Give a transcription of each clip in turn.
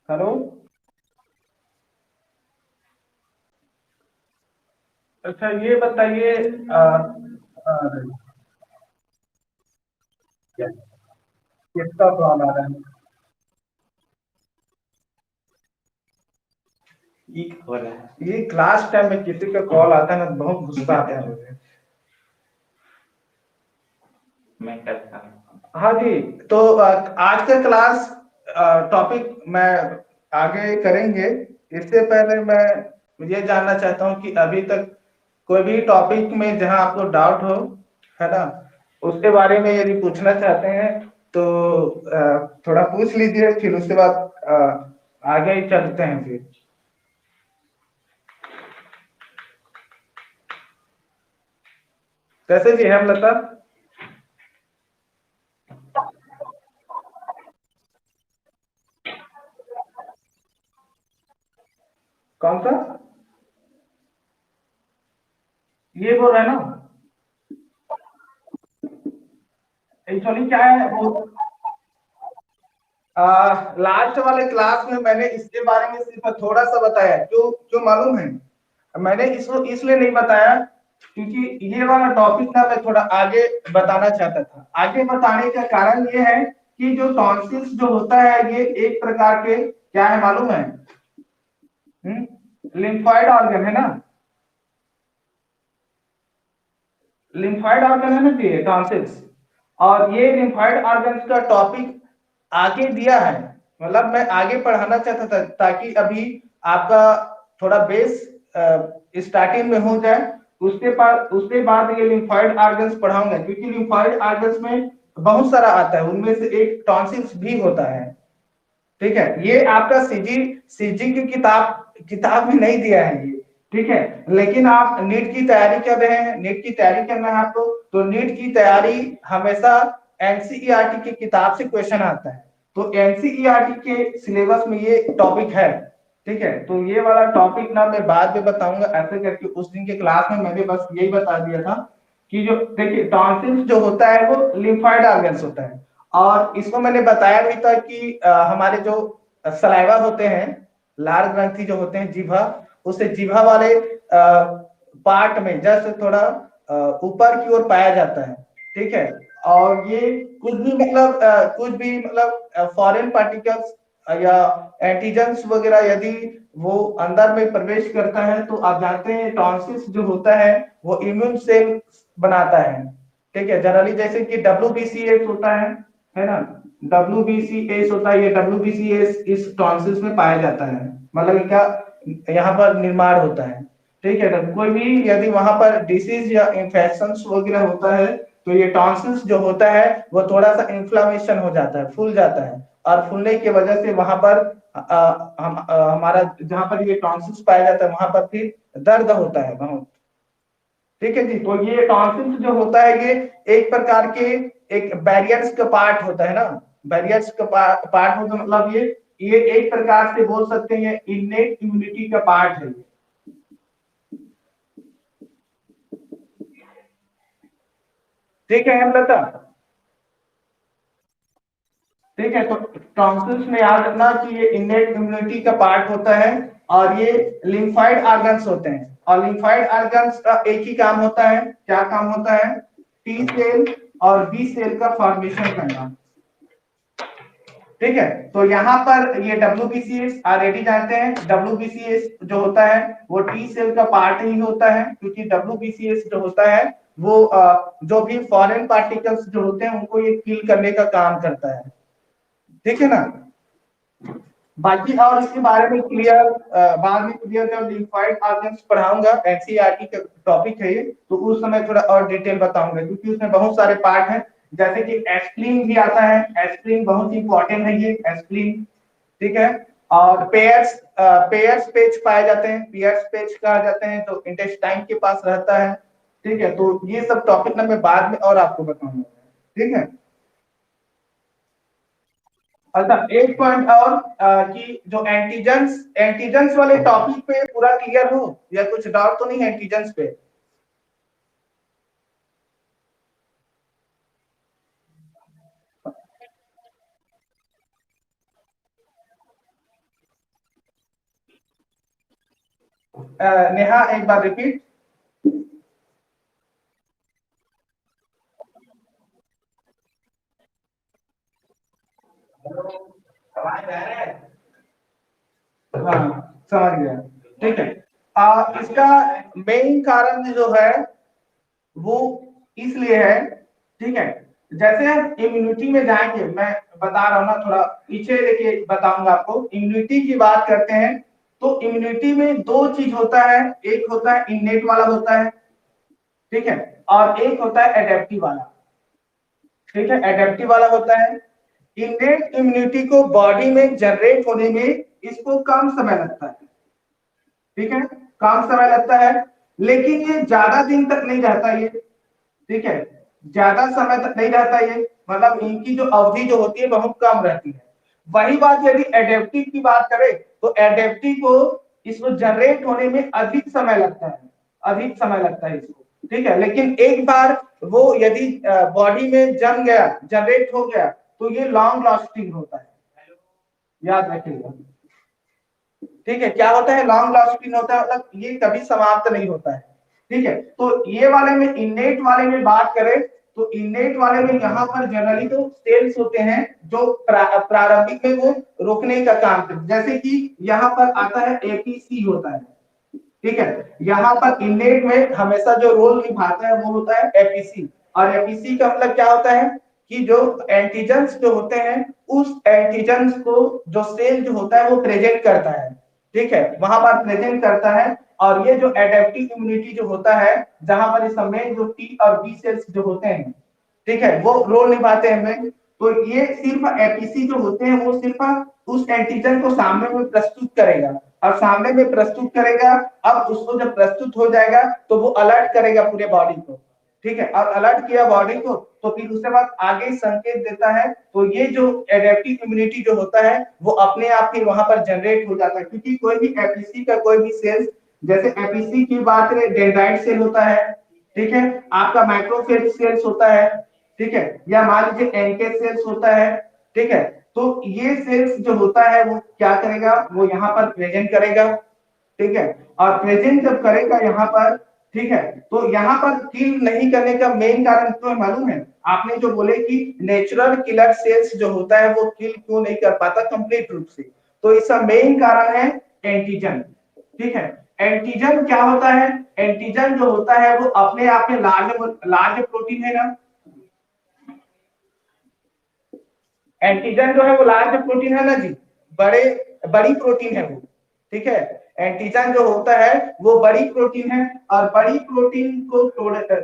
Hello. अच्छा ये बताइए। अरे, किसका कॉल आ रहा है? ये क्लास टाइम में किसी का कॉल आता है ना, बहुत गुस्सा आता है मुझे। मैं करता हूँ। हाँ जी। तो आज का क्लास टॉपिक मैं आगे करेंगे। इससे पहले मैं ये जानना चाहता हूँ कि अभी तक कोई भी टॉपिक में जहां आपको डाउट हो, है ना, उसके बारे में यदि पूछना चाहते हैं तो थोड़ा पूछ लीजिए, फिर उसके बाद आगे ही चलते हैं फिर। कैसे जी हेमलता? कौन सा? ये बोल रहे हैं ना? एक्चुअली क्या है वो, लास्ट वाले क्लास में मैंने इसके बारे में सिर्फ थोड़ा सा बताया। क्यों क्यों मालूम है? मैंने इसको इसलिए नहीं बताया क्योंकि ये वाला टॉपिक ना मैं थोड़ा आगे बताना चाहता था। आगे बताने का कारण ये है कि जो टॉन्सिल्स जो होता है ये एक प्रकार के क्या है मालूम है? लिम्फाइड ऑर्गन है ना। लिम्फाइड ऑर्गन है ना जी टॉन्सिल्स। और ये लिम्फाइड ऑर्गन्स का टॉपिक आगे दिया है। मतलब मैं आगे पढ़ाना चाहता था ताकि अभी आपका थोड़ा बेस स्टार्टिंग में हो जाए। उसके बाद ये लिम्फाइड ऑर्गन्स पढ़ाऊंगा क्योंकि लिम्फाइड ऑर्गन्स में बहुत सारा आता है, उनमें से एक टॉन्सिल्स भी होता है। ठीक है, ये आपका सीजी सीजी की किताब में नहीं दिया है ये। ठीक है, लेकिन आप नीट की तैयारी कर रहे हैं, नीट की तैयारी करना है आपको, तो नीट की तैयारी हमेशा एनसीईआरटी की किताब से क्वेश्चन आता है। तो एनसीईआरटी के सिलेबस में ये टॉपिक है। ठीक है, तो ये वाला टॉपिक ना मैं बाद में बताऊंगा। ऐसे करके उस दिन के क्लास में मैंने बस यही बता दिया था कि जो देखिए टॉन्सिल्स जो होता है वो लिम्फाइड ऑर्गन्स होता है। और इसको मैंने बताया भी था कि हमारे जो सलाइवा होते हैं, लार ग्रंथि जो होते हैं जीभा, उसे जीभा वाले पार्ट में जैसे थोड़ा ऊपर की ओर पाया जाता है। ठीक है, और ये कुछ भी मतलब फॉरेन पार्टिकल्स या एंटीजेंस वगैरह यदि वो अंदर में प्रवेश करता है तो आप जानते हैं टॉन्सिल्स जो होता है वो इम्यून सेल बनाता है। ठीक है, जनरली जैसे कि WBCS होता है ना, WBCS होता है, ये WBCS इस टॉन्सिल्स में पाया जाता है। मतलब क्या, यहाँ पर निर्माण होता है। ठीक है, तो कोई भी यदि वहां पर डिसीज या इंफेक्शन वगैरह होता है तो ये टॉन्सिल्स जो होता है वो थोड़ा सा इन्फ्लामेशन हो जाता है, फूल जाता है। और फूलने की वजह से वहां पर हमारा जहां पर ये टॉन्सिल्स पाया जाता है वहां पर फिर दर्द होता है बहुत। ठीक है जी, तो ये टॉन्सिल्स जो होता है ये एक प्रकार के एक बैरियर्स का पार्ट होता है ना। बैरियर्स का पार्ट होता मतलब ये एक प्रकार से बोल सकते हैं इननेट इम्यूनिटी का पार्ट है। ठीक है हेमलता। ठीक है, तो टॉन्सिल्स में याद रखना कि ये इननेट इम्यूनिटी का पार्ट होता है। और ये लिम्फाइड ऑर्गन्स होते हैं। और लिम्फाइड ऑर्गन्स का एक ही काम होता है, क्या काम होता है? टी सेल और बी सेल का फॉर्मेशन करना। ठीक है, तो यहाँ पर ये WBCS ऑलरेडी जानते हैं, WBCS जो होता है वो टी सेल का पार्ट ही होता है क्योंकि WBCS जो होता है वो जो भी फॉरेन पार्टिकल्स जो होते हैं उनको ये किल करने का काम करता है। ठीक है ना। बाकी और इसके बारे में क्लियर बाद में क्लियर जब लिम्फाइड ऑर्गन्स पढ़ाऊंगा, एनसीईआरटी का टॉपिक है ये, तो उस समय थोड़ा और डिटेल बताऊंगा क्योंकि उसमें बहुत सारे पार्ट हैं। जैसे कि एस्प्लीन भी आता है, एस्प्लीन बहुत इंपॉर्टेंट है ये एस्प्लीन। ठीक है, और पेयर्स पेयर्स पेज पाए जाते हैं, पेयर्स पेज कहा जाते हैं जो इंटेस्टाइन के पास रहता है। ठीक है, तो ये सब टॉपिक ना मैं बाद में और आपको बताऊंगा। ठीक है। अच्छा एक पॉइंट और कि जो एंटीजेंस एंटीजेंस वाले टॉपिक पे पूरा क्लियर हो या कुछ डाउट तो नहीं है एंटीजेंस पे? नेहा एक बार रिपीट। हाँ समझ गया। ठीक है, इसका मेन कारण जो है वो इसलिए है, ठीक है, जैसे हम इम्यूनिटी में जाएंगे, मैं बता रहा हूँ ना, थोड़ा पीछे लेके बताऊंगा आपको। इम्यूनिटी की बात करते हैं तो इम्यूनिटी में दो चीज होता है, एक होता है इननेट वाला होता है, ठीक है, और एक होता है एडेप्टिव वाला। ठीक है, एडेप्टिव वाला होता है। इननेट इम्यूनिटी को बॉडी में जनरेट होने में इसको कम समय लगता है, ठीक है, कम समय लगता है, लेकिन ये ज्यादा दिन तक नहीं रहता ये, ठीक है, ज्यादा समय तक नहीं रहता ये, मतलब इनकी जो अवधि जो होती है बहुत कम रहती है। वही बात यदि एडेप्टिव की बात करें तो एडेप्टिव को इसको जनरेट होने में अधिक समय लगता है, अधिक समय लगता है इसको, ठीक है, लेकिन एक बार वो यदि बॉडी में जम गया, जनरेट हो गया, तो ये लॉन्ग लास्टिंग होता है, याद रखिएगा। ठीक है, क्या होता है, लॉन्ग लास्टिंग होता है, मतलब ये कभी समाप्त नहीं होता है। ठीक है, तो ये वाले में, इननेट वाले में बात करें तो इननेट वाले में यहाँ पर जनरली तो सेल्स होते हैं जो प्रारंभिक में वो रोकने का काम करते हैं, जैसे कि यहाँ पर आता है एपीसी होता है, ठीक है, यहाँ पर इननेट में हमेशा जो रोल निभाता है वो होता है एपीसी। और एपीसी का मतलब क्या होता है कि जो एंटीजेंस जो होते हैं उस एंटीजेंस को जो सेल जो होता है वो प्रेजेंट करता है, ठीक है, वहां पर प्रेजेंट करता है। और ये जो एडेप्टिव इम्यूनिटी जो होता है, जहां पर इस समय जो टी और बी सेल्स जो होते हैं, ठीक है, वो रोल निभाते हैं। तो ये सिर्फ एपीसी जो होते हैं वो सिर्फ उस एंटीजन को सामने में प्रस्तुत करेगा, और सामने में प्रस्तुत करेगा। अब उसको जब प्रस्तुत हो जाएगा तो वो अलर्ट करेगा पूरे बॉडी को, ठीक है, और अलर्ट किया बॉडी को तो फिर उसके बाद आगे संकेत देता है। तो ये जो एडेप्टिव इम्यूनिटी जो होता है वो अपने आप ही वहां पर जनरेट हो जाता है, क्योंकि कोई भी एपीसी का कोई भी सेल्स, जैसे एपीसी की बात करें डेंड्राइट सेल होता है, ठीक है, आपका माइक्रोफेज सेल्स होता है, ठीक है, या मान लीजिए एनके सेल्स होता है, ठीक है। तो ये सेल्स जो होता है वो क्या करेगा, वो यहाँ पर प्रेजेंट करेगा, ठीक है, और प्रेजेंट जब करेगा यहाँ पर, ठीक है, तो यहाँ पर किल नहीं करने का मेन कारण क्यों है मालूम है? आपने जो बोले कि नेचुरल किलर सेल्स जो होता है वो किल क्यों नहीं कर पाता कंप्लीट रूप से, तो इसका मेन कारण है एंटीजन, ठीक है। एंटीजन क्या होता है, एंटीजन जो होता है वो अपने आप में लार्ज लार्ज प्रोटीन है ना, एंटीजन जो है वो लार्ज प्रोटीन है ना जी, बड़े बड़ी प्रोटीन है वो, ठीक है, एंटीजन जो होता है वो बड़ी प्रोटीन है। और बड़ी प्रोटीन को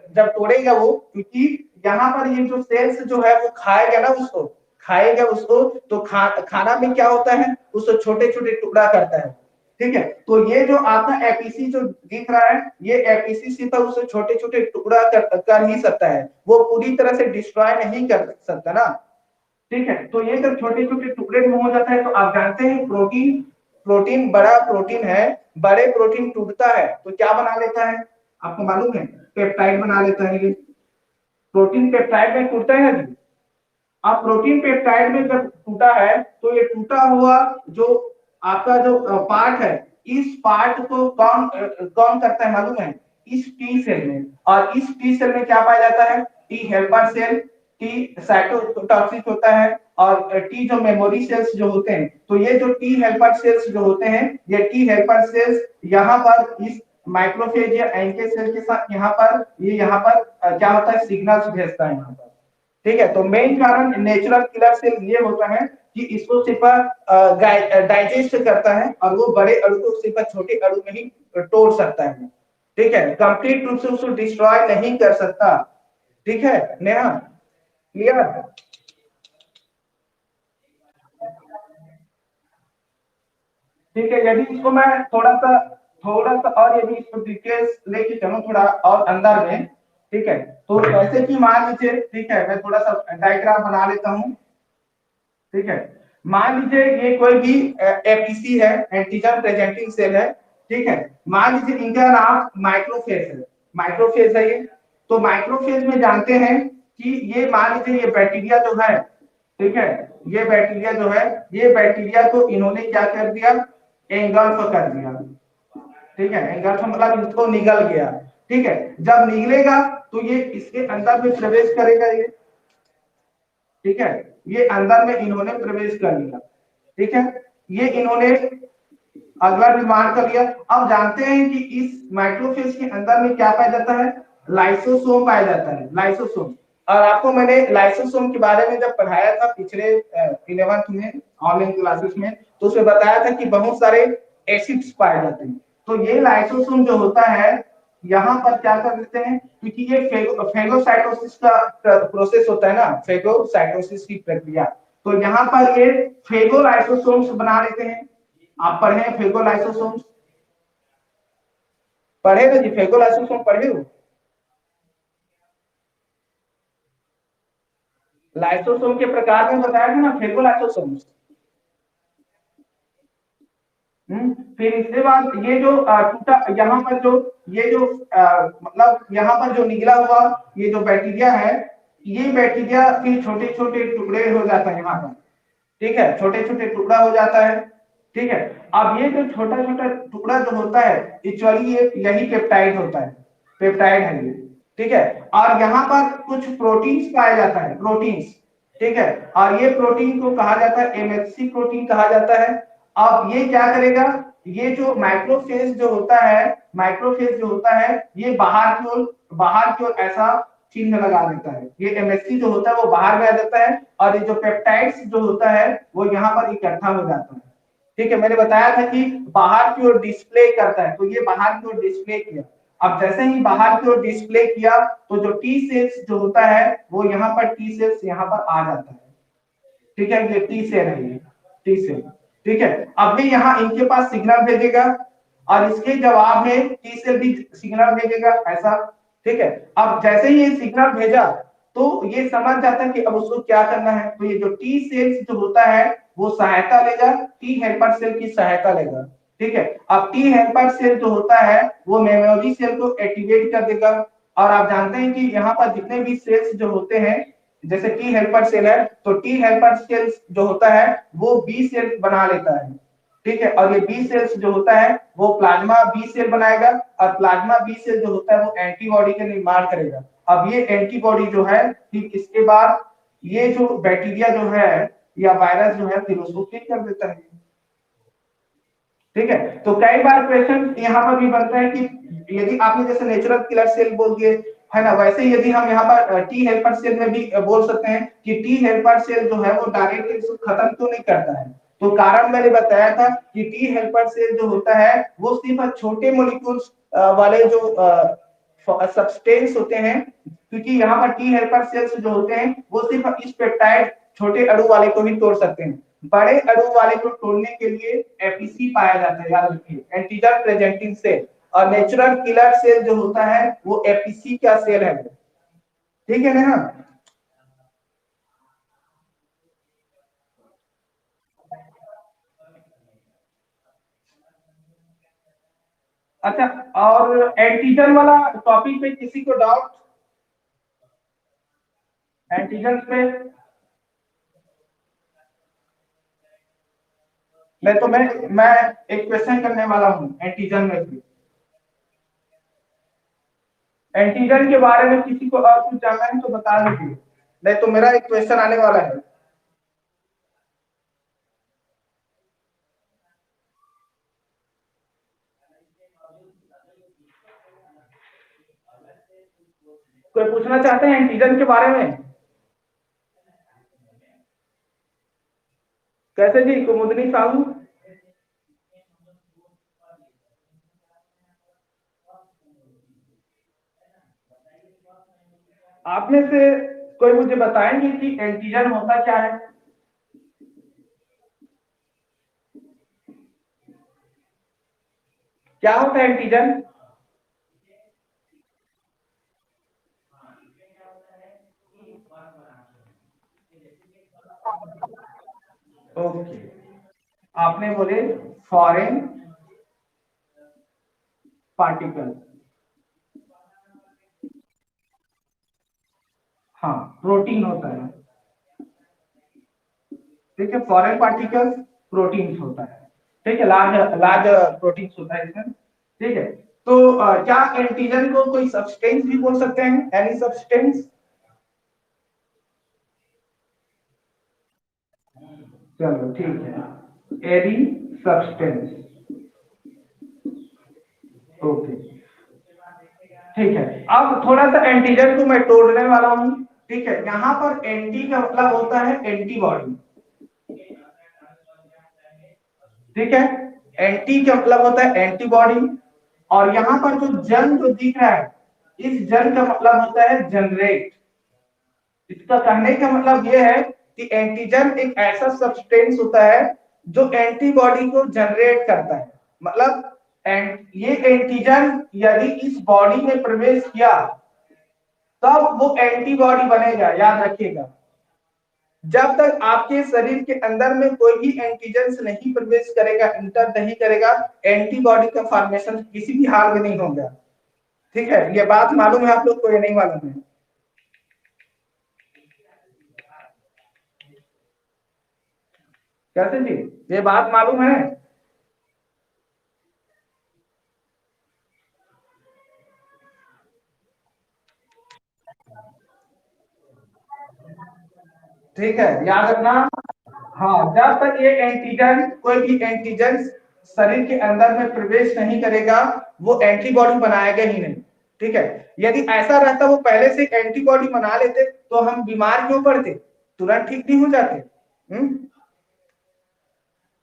जब तोड़ेगा वो, क्योंकि यहाँ पर ये जो सेल्स जो है वो खाएगा ना उसको, खाएगा उसको, तो खाना में क्या होता है, उसको छोटे छोटे टुकड़ा करता है, ठीक है। तो ये जो आपका एपीसी जो दिख रहा है, ये एपीसी सिर्फ उसे छोटे छोटे टुकड़ा कर ही सकता है, वो पूरी तरह से डिस्ट्रॉय नहीं कर सकता ना, ठीक है। तो ये सब छोटे छोटे टुकड़े में हो जाता है। तो आप जानते हैं प्रोटीन, प्रोटीन बड़ा प्रोटीन है, बड़े प्रोटीन टूटता है तो क्या बना लेता है, आपको मालूम है, पेप्टाइड बना लेता है ये, प्रोटीन पेप्टाइड में टूटता है जी। अब प्रोटीन पेप्टाइड में जब टूटा है तो ये टूटा हुआ जो आपका जो पार्ट है, इस पार्ट को कौन कौन करता है मालूम है, इस टी सेल में। और इस टी सेल में क्या पाया जाता है, T helper cell, T cytotoxic होता है, और टी जो मेमोरी सेल्स जो होते हैं। तो ये जो टी हेल्पर सेल्स जो होते हैं, ये टी हेल्पर सेल्स यहाँ पर इस माइक्रोफेज या एनके सेल के साथ यहाँ पर ये यहाँ पर क्या होता है, सिग्नल्स भेजता है यहाँ पर, ठीक है। तो मेन कारण नेचुरल किलर सेल ये होता है कि इसको सिर्फ डाइजेस्ट करता है, और वो बड़े अणु को सिर्फ छोटे अणु में ही तोड़ सकता है, ठीक है, कंप्लीट रूप से उसको डिस्ट्रॉय नहीं कर सकता, ठीक है नेहा, क्लियर? ठीक है, यदि इसको मैं थोड़ा सा और यदि इसको डिटेल्स लेके चलूं थोड़ा और अंदर में, ठीक है, तो ऐसे कि मान लीजिए, ठीक है, मैं थोड़ा सा डायग्राम बना लेता हूं, ठीक है, मान लीजिए ये कोई भी एपीसी है, एंटीजन प्रेजेंटिंग सेल है, ठीक है, मान लीजिए इनका नाम माइक्रोफेज है, माइक्रोफेज है ये। तो माइक्रोफेज में जानते हैं कि ये मान लीजिए ये बैक्टीरिया जो है, ठीक है, ये बैक्टीरिया जो है, ये बैक्टीरिया को इन्होंने क्या कर दिया, एंगल्फ कर दिया, ठीक है, एंगल्फ मतलब इसको निगल गया। ठीक है, जब निगलेगा तो ये इसके अंदर में प्रवेश करेगा ये। ठीक है, ये अंदर में इन्होंने प्रवेश कर लिया। ठीक है, ये इन्होंने अगला निर्माण कर लिया। अब जानते हैं कि इस माइक्रोफेज के अंदर में क्या पाया जाता है, लाइसोसोम पाया जाता है, लाइसोसोम। और आपको मैंने लाइसोसोम के बारे में जब पढ़ाया था पिछले 11th में ऑनलाइन क्लासेस में, तो उसमें बताया था कि बहुत सारे एसिड्स पाए जाते हैं। तो ये लाइसोसोम जो होता है यहाँ पर क्या कर देते हैं, क्योंकि ये फेगोसाइटोसिस का प्रोसेस होता है ना, फेगोसाइटोसिस की प्रक्रिया, तो यहाँ पर ये फेगोलाइसोसोम्स बना लेते हैं। आप पढ़े हैं फेगोलाइसोसोम्स, पढ़े ना जी, फेगोलाइसोसोम पढ़े हो? लाइसोसोम के प्रकार में बताया था ना, फेगोलाइसोसोम्स। फिर इसके बाद ये जो टूटा यहाँ पर जो ये जो मतलब यहाँ पर जो निकला हुआ ये जो बैक्टीरिया है, ये बैक्टीरिया फिर छोटे छोटे टुकड़े हो जाता है यहाँ पर। ठीक है, छोटे छोटे टुकड़ा हो जाता है। ठीक है, अब ये जो छोटा छोटा टुकड़ा जो होता है एक्चुअली ये यही पेप्टाइड होता है, पेप्टाइड है ये। ठीक है, और यहाँ पर कुछ प्रोटीन्स पाया जाता है, प्रोटीन्स। ठीक है, और ये प्रोटीन को कहा जाता है एमएचसी प्रोटीन कहा जाता है। अब ये क्या करेगा, ये जो माइक्रोफेज जो होता है, माइक्रोफेज जो होता है ये बाहर की ओर ऐसा चिन्ह लगा देता है। ये एमएससी जो होता है वो बाहर में आ जाता है, और ये जो पेप्टाइड्स जो होता है वो यहाँ पर इकट्ठा हो जाता है। ठीक है, मैंने बताया था कि बाहर की ओर डिस्प्ले करता है, तो ये बाहर की ओर डिस्प्ले किया। अब जैसे ही बाहर की ओर डिस्प्ले किया तो जो टी सेल्स जो होता है वो यहाँ पर टी सेल्स यहाँ पर आ जाता है। ठीक है, ये टी सेल है, ये टी सेल। ठीक है, अब भी यहाँ इनके पास सिग्नल भेजेगा और इसके जवाब में टी सेल भी सिग्नल भेजेगा ऐसा। ठीक है, अब जैसे ही ये सिग्नल भेजा तो ये समझ जाता है कि अब उसको क्या करना है, तो ये जो टी सेल्स जो होता है वो सहायता लेगा, टी हेल्पर सेल की सहायता लेगा। ठीक है, अब टी हेल्पर सेल जो होता है वो मेमोरी सेल को एक्टिवेट कर देगा। और आप जानते हैं कि यहाँ पर जितने भी सेल्स जो होते हैं, जैसे टी हेल्पर सेल है तो टी हेल्पर सेल जो होता है वो बी सेल बना लेता है। ठीक है, और ये बी सेल्स जो होता है वो प्लाज्मा बी सेल बनाएगा, और प्लाज्मा बी सेल जो होता है वो एंटीबॉडी का निर्माण करेगा। अब ये एंटीबॉडी जो है फिर इसके बाद ये जो बैक्टीरिया जो है या वायरस जो है फिर उसको किल कर देता है। ठीक है, तो कई बार क्वेश्चन यहाँ पर भी बनता है कि यदि आपने जैसे नेचुरल किलर सेल बोल दिए है ना, वैसे ही यदि हम यहाँ पर टी हेल्पर सेल में भी बोल सकते हैं कि टी हेल्पर सेल जो है वो डायरेक्टली इसको खत्म क्यों नहीं करता है। तो कारण मैंने बताया था कि टी हेल्पर सेल जो होता है वो सिर्फ छोटे मोलिक्यूल्स वाले जो सब्सटेंस होते हैं, क्योंकि यहाँ पर टी हेल्पर सेल्स जो होते हैं वो सिर्फ इस पेप्टाइड छोटे अणु वाले को ही तोड़ सकते हैं। बड़े अणु वाले को तोड़ने के लिए एपीसी पाया जाता है, याद रखिए, एंटीजन प्रेजेंटिंग सेल। और नेचुरल किलर सेल जो होता है वो एपीसी का सेल है। ठीक है ना? अच्छा, और एंटीजन वाला टॉपिक पे किसी को डाउट, एंटीजन पे? मैं एक क्वेश्चन करने वाला हूँ एंटीजन में भी। एंटीजन के बारे में किसी को और कुछ जानना है तो बता दीजिए, नहीं तो मेरा एक क्वेश्चन आने वाला है। कोई पूछना चाहते हैं एंटीजन के बारे में? कैसे जी कुमुदनी साहू? आप में से कोई मुझे बताएंगे कि एंटीजन होता क्या है? क्या होता है एंटीजन? ओके, आपने बोले फॉरेन पार्टिकल। हाँ, प्रोटीन होता है। ठीक है, फॉरेन पार्टिकल्स प्रोटीन्स होता है। ठीक है, लार्ज लार्ज प्रोटीन्स होता है इसमें। ठीक है। तो क्या एंटीजन को कोई सब्सटेंस भी बोल सकते हैं, एनी सब्सटेंस? चलो ठीक है, एनी सब्सटेंस। ओके, ठीक है। अब थोड़ा सा एंटीजन को मैं तोड़ने वाला हूं। ठीक है, यहां पर एंटी का मतलब होता है एंटीबॉडी। ठीक है, एंटी का मतलब होता है एंटीबॉडी। और यहां पर जो जन जो दिख रहा है, इस जन का मतलब होता है जनरेट। इसका कहने का मतलब यह है कि एंटीजन एक ऐसा सब्सटेंस होता है जो एंटीबॉडी को जनरेट करता है। मतलब ये एंटीजन यदि इस बॉडी में प्रवेश किया तब वो एंटीबॉडी बनेगा, याद रखिएगा। जब तक आपके शरीर के अंदर में कोई भी एंटीजन नहीं प्रवेश करेगा, इंटर नहीं करेगा, एंटीबॉडी का फॉर्मेशन किसी भी हाल में नहीं होगा। ठीक है, ये बात मालूम है आप लोग को या नहीं मालूम है? कैसे जी, ये बात मालूम है? ठीक है, याद रखना। हाँ, जब तक ये एंटीजन, कोई भी एंटीजन शरीर के अंदर में प्रवेश नहीं करेगा, वो एंटीबॉडी बनाएगा ही नहीं। ठीक है, यदि ऐसा रहता वो पहले से एंटीबॉडी बना लेते तो हम बीमार क्यों पड़ते, तुरंत ठीक नहीं हो जाते।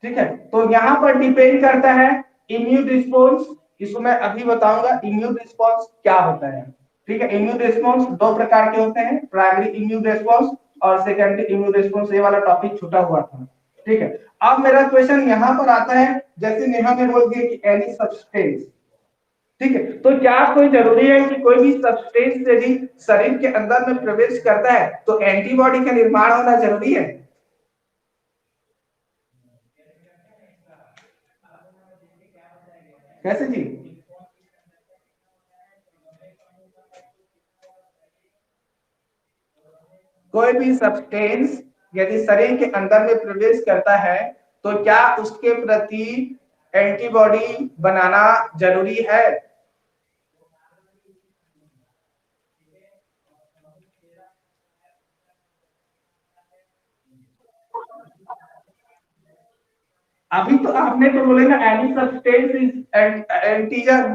ठीक है, तो यहाँ पर डिपेंड करता है इम्यून रिस्पॉन्स। इसको मैं अभी बताऊंगा इम्यून रिस्पॉन्स क्या होता है। ठीक है, इम्यून रिस्पॉन्स दो प्रकार के होते हैं, प्राइमरी इम्यून रिस्पॉन्स और सेकेंडरी इम्यून रिस्पॉन्स। ये वाला टॉपिक छूटा हुआ था। ठीक है, अब मेरा क्वेश्चन यहाँ पर आता है, जैसे नेहा ने बोल दिया कि एनी सब्सटेंस। ठीक है, तो क्या कोई जरूरी है कि कोई भी सब्सटेंस यदि शरीर के अंदर में प्रवेश करता है तो एंटीबॉडी का निर्माण होना जरूरी है? कैसे जी? कोई भी सब्सटेंस यदि शरीर के अंदर में प्रवेश करता है तो क्या उसके प्रति एंटीबॉडी बनाना जरूरी है? अभी तो आपने तो बोले ना एनी सब्सटेंस इज एंटीजन।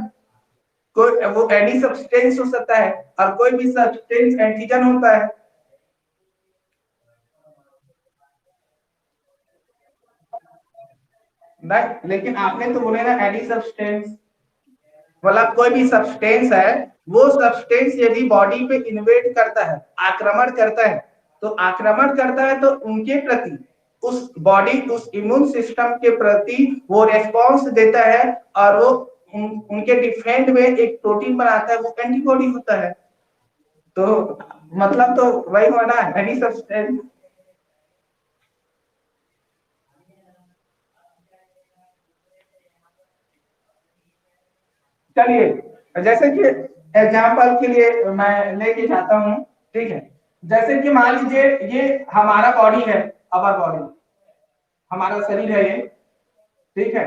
कोई वो एनी सब्सटेंस हो सकता है और कोई भी सब्सटेंस एंटीजन होता है। नहीं, लेकिन आपने तो बोले ना एनी सब्सटेंस, मतलब कोई भी सब्सटेंस है, वो सब्सटेंस यदि बॉडी पे इन्वेट करता है, आक्रमण करता है, तो आक्रमण करता है तो उनके प्रति उस बॉडी, उस इम्यून सिस्टम के प्रति वो रेस्पॉन्स देता है और वो उनके डिफेंड में एक प्रोटीन बनाता है, वो एंटीबॉडी होता है। तो मतलब तो वही होना है एनी सब्सटेंस। चलिए, जैसे कि एग्जाम्पल के लिए मैं लेके जाता हूँ। ठीक है, जैसे कि मान लीजिए ये हमारा बॉडी है, अवर बॉडी, हमारा शरीर है ये। ठीक है,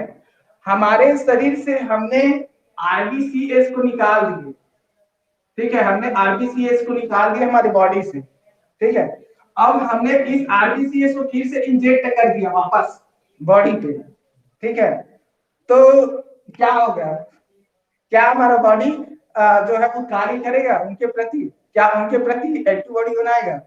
हमारे शरीर से हमने आरबीसीएस को निकाल दिए। ठीक है, हमने आरबीसीएस को निकाल दिया हमारी बॉडी से। ठीक है, अब हमने इस आरबीसीएस को फिर से इंजेक्ट कर दिया वापस बॉडी पे। ठीक है, तो क्या हो गया? क्या हमारा बॉडी जो है वो कार्य करेगा उनके प्रति, क्या उनके प्रति एंटीबॉडी बनाएगा?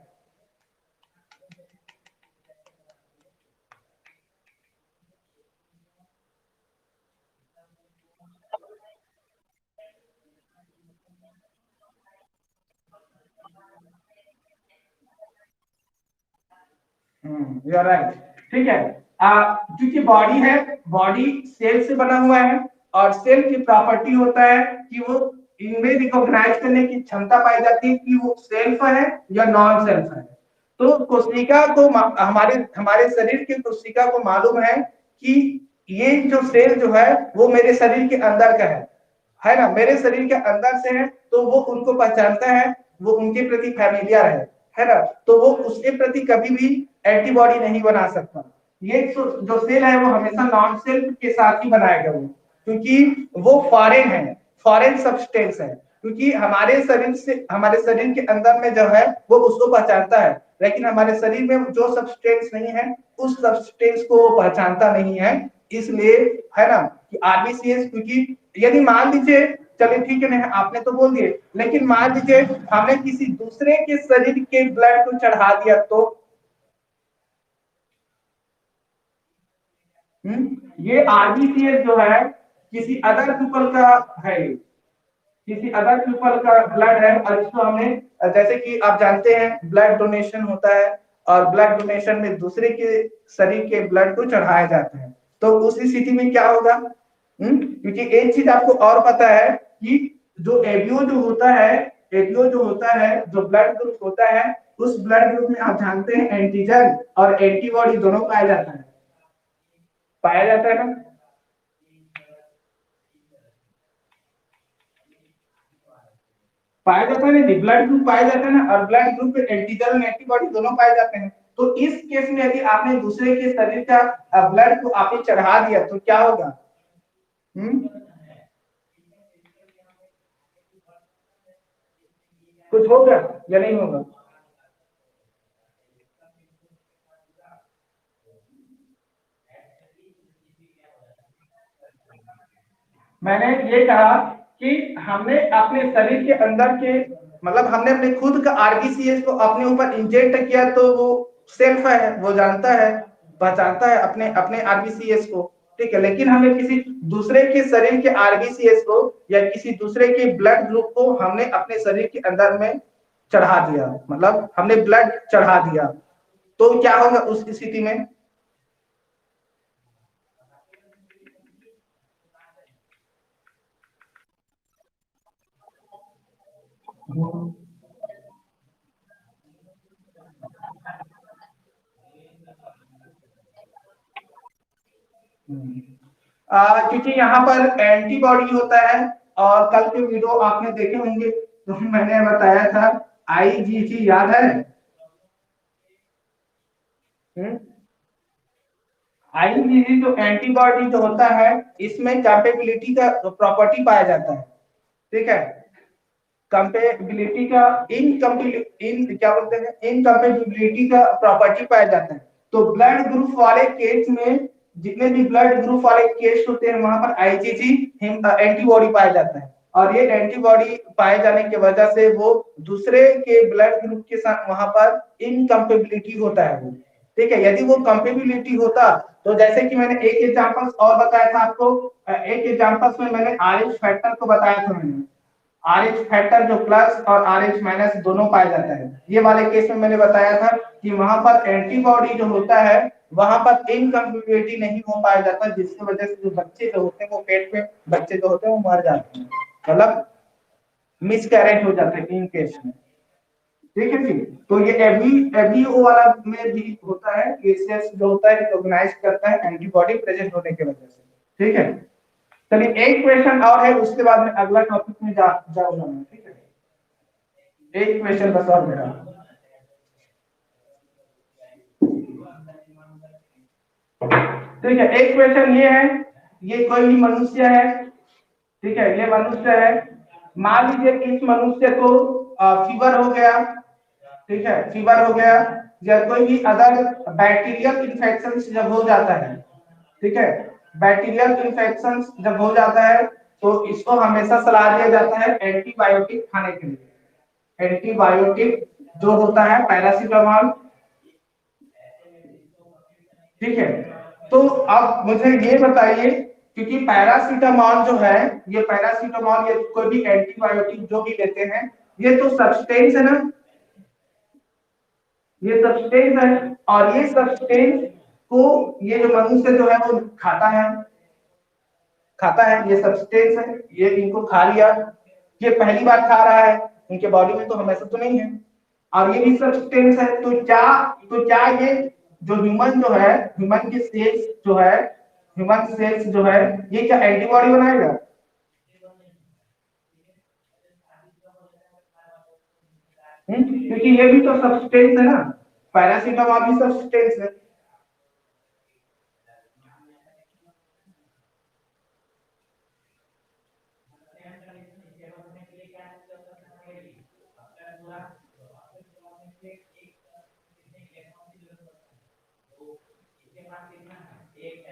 You are right. ठीक है, क्योंकि बॉडी है, बॉडी सेल से बना हुआ है और सेल की प्रॉपर्टी होता है कि वो इनमें रिकॉग्नाइज करने की क्षमता पाई जाती है कि वो सेल्फ है या नॉन सेल्फ है। तो कोशिका को हमारे हमारे शरीर की कोशिका को मालूम है कि ये जो सेल जो है वो मेरे शरीर के अंदर का है ना, मेरे शरीर के अंदर से है, तो वो उनको पहचानता है, वो उनके प्रति फैमिलियर है ना, तो वो उसके प्रति कभी भी एंटीबॉडी नहीं बना सकता। ये जो सेल है वो हमेशा नॉन सेल्फ के साथ ही बनाएगा वो। क्योंकि वो फॉरेन है, फॉरेन सब्सटेंस है, क्योंकि हमारे शरीर के अंदर में जो है वो उसको पहचानता है, लेकिन हमारे शरीर में जो सब्सटेंस नहीं है उस सब्सटेंस को वो पहचानता नहीं है। इसलिए है ना कि आरबीसीएस, क्योंकि यदि मान लीजिए, चलिए ठीक है नहीं आपने तो बोल दिए, लेकिन मान लीजिए हमने किसी दूसरे के शरीर के ब्लड को चढ़ा दिया तो ये आरबीसीएस जो है किसी अदर पीपल का है, किसी अदर पीपल का ब्लड है, और इसको हमने, जैसे कि आप जानते हैं ब्लड डोनेशन होता है, और ब्लड डोनेशन में दूसरे के शरीर के ब्लड को चढ़ाया जाता है, तो उस स्थिति में क्या होगा? क्योंकि एक चीज आपको और पता है कि जो एबीओ जो होता है, एबीओ जो होता है, जो ब्लड ग्रुप होता है, उस ब्लड ग्रुप में आप जानते हैं एंटीजन और एंटीबॉडी दोनों पाया जाता है, पाया जाता है ना? पाया जाता है नहीं, ब्लड ग्रुप पाया जाता है ना, और ब्लड ग्रुप में एंटीजन और एंटीबॉडी दोनों पाए जाते हैं। तो इस केस में यदि आपने दूसरे के शरीर का ब्लड को आपने चढ़ा दिया तो क्या होगा? हम्म कुछ होगा या नहीं होगा? मैंने ये कहा कि हमने अपने शरीर के अंदर के, मतलब हमने अपने खुद का आरबीसीएस को अपने ऊपर इंजेक्ट किया, तो वो सेल्फ है, वो जानता है, पहचानता है अपने अपने आरबीसीएस को, ठीक है। लेकिन हमें किसी दूसरे के शरीर के आरबीसीएस को या किसी दूसरे के ब्लड ग्रुप को हमने अपने शरीर के अंदर में चढ़ा दिया, मतलब हमने ब्लड चढ़ा दिया, तो क्या होगा उस स्थिति में? क्योंकि यहाँ पर एंटीबॉडी होता है, और कल के वीडियो आपने देखे होंगे तो मैंने बताया था आईजीजी, याद है? आईजीजी जो एंटीबॉडी जो होता है, इसमें कैपेबिलिटी का प्रॉपर्टी पाया जाता है, ठीक है। कंपेबिलिटी का इन क्या बोलते हैं, इनकम्पेबिलिटी का प्रॉपर्टी पाया जाता है। तो ब्लड ग्रुप वाले केस में, जितने भी ब्लड ग्रुप वाले केस होते हैं वहां पर आईजीजी एंटीबॉडी पाया जाता है, और ये एंटीबॉडी पाए जाने की वजह से वो दूसरे के ब्लड ग्रुप के साथ वहां पर इनकम्पेबिलिटी होता है वो, ठीक है। यदि वो कंपेबिलिटी होता, तो जैसे कि मैंने एक एग्जांपल और बताया था आपको, एक एग्जांपल्स में मैंने आरएच फैक्टर को बताया था, मैंने आरएच फैक्टर जो प्लस और आरएच माइनस दोनों पाया जाता है, ये वाले केस में मैंने बताया था कि वहां पर एंटीबॉडी जो होता है वहां पर इनकम्पेबिलिटी नहीं हो पाया जाता, जिसकी वजह से जो बच्चे जो होते हैं वो पेट में बच्चे जो होते हैं वो मर जाते हैं, मतलब मिस कैरेज हो जाते हैं इन केस में, ठीक है जी। तो ये एबीओ वाला में भी होता है, केसेस जो होता है रिकॉग्नाइज करता है एंटीबॉडी प्रेजेंट होने की वजह से, ठीक है। चलिए एक क्वेश्चन और है, उसके बाद में अगला टॉपिक में जाऊंगा मैं, ठीक है। एक क्वेश्चन बस और मेरा, ठीक है। एक क्वेश्चन ये है, ये कोई भी मनुष्य है, ठीक है, ये मनुष्य है, मान लीजिए कि इस मनुष्य को फीवर हो गया, ठीक है, फीवर हो गया, या कोई भी अदर बैक्टीरियल इन्फेक्शन जब हो जाता है, ठीक है, बैक्टीरियल इन्फेक्शन जब हो जाता है तो इसको हमेशा सलाह दिया जाता है एंटीबायोटिक खाने के लिए, एंटीबायोटिक जो होता है पैरासीटामोल, ठीक है। तो अब मुझे ये बताइए, क्योंकि पैरासीटामोल जो है, ये पैरासीटामोल या कोई भी एंटीबायोटिक जो भी लेते हैं, ये तो सब्सटेंस है ना, ये सब्सटेंस है, और ये सब्सटेंस को ये जो मनुष्य जो है वो खाता है, खाता है, ये सब्सटेंस है, ये इनको खा लिया, ये पहली बार खा रहा है, इनके बॉडी में तो हमेशा तो नहीं है, और ये भी सब्सटेंस है, तो क्या ये जो ह्यूमन जो है, ह्यूमन की सेल्स जो है, ह्यूमन सेल्स जो है, ये क्या एंटीबॉडी बनाएगा? क्योंकि ये भी तो सब्सटेंस है ना, पैरासीटामोल भी सब्सटेंस है।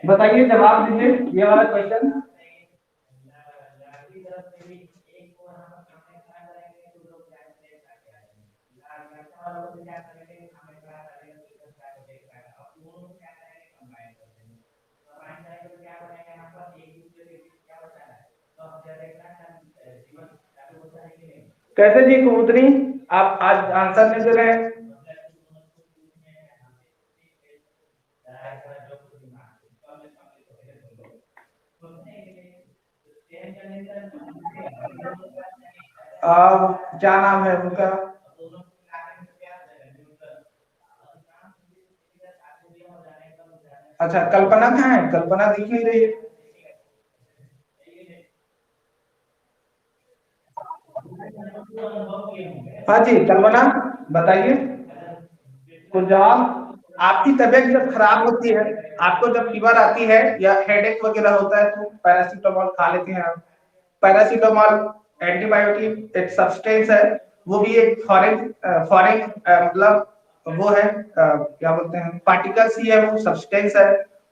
बताइए, जवाब दीजिए ये वाला क्वेश्चन। कैसे जी कबूतरी, आप आज आंसर नहीं दे रहे हैं? क्या नाम है उनका? अच्छा, कल्पना कहाँ है? कल्पना दिख नहीं रही है। हाँ जी कल्पना, बताइए कुछ जवाब। आपकी तबीयत जब खराब होती है, आपको जब फीवर आती है या हेडेक वगैरह होता है, तो पैरासीटामोल खा लेते हैं आप। पैरासीटामोल एंटीबायोटिक एक सब्सटेंस है, वो भी एक फॉरेन फॉरेन मतलब वो है, क्या बोलते हैं, पार्टिकल्स ही है, वो सब्सटेंस है।